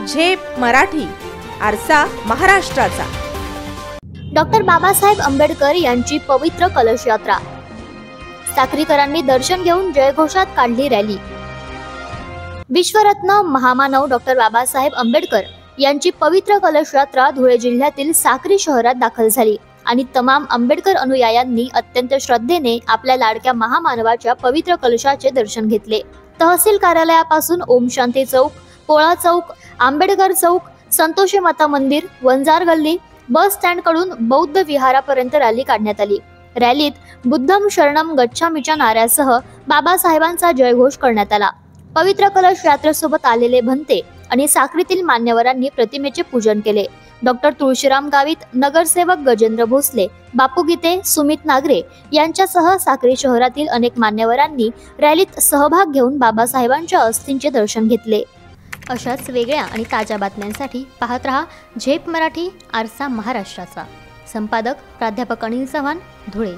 झेप मराठी, आरसा महाराष्ट्राचा। डॉक्टर बाबासाहेब आंबेडकर यांची पवित्र कलश यात्रा। साक्रीकरांनी दर्शन घेऊन जयघोषात काढली रॅली। विश्वरत्न महामानव डॉक्टर बाबासाहेब आंबेडकर यांची पवित्र कलश यात्रा धुळे जिल्ह्यातील साक्री शहरात दाखल झाली आणि तमाम आंबेडकर अनुयायांनी अत्यंत श्रद्धेने आपल्या लाडक्या महामानवाच्या पवित्र कलशाचे दर्शन घेतले। तहसील कार्यालयापासून ओम शांती चौक, पोळा चौक, आंबेडकर चौक, संतोषी माता मंदिर, वंजार गल्ली, बस स्टँड कडून बौद्ध विहारापर्यंत रॅली काढण्यात आली। रॅलीत बुद्धम शरणम गच्छामीच्या नाऱ्यासह बाबासाहेबांचा जयघोष करण्यात आला। पवित्र कलश यात्रेसोबत आलेले भंते आणि साक्रीतील मान्यवरांनी प्रतिमेचे पूजन केले। डॉक्टर तुळशीराम गावित, नगरसेवक गजेंद्र भोसले, बापू गीते, सुमित नागरे यांच्यासह साक्री शहरातील अनेक मान्यवरांनी रॅलीत सहभाग घेऊन बाबासाहेबांच्या अस्थींचे दर्शन घेतले। अशाच वेगळ्या आणि ताज्या बातम्यांसाठी पाहत रहा झेप मराठी, आरसा महाराष्ट्राचा। संपादक प्राध्यापक अनिल चव्हाण, धुळे।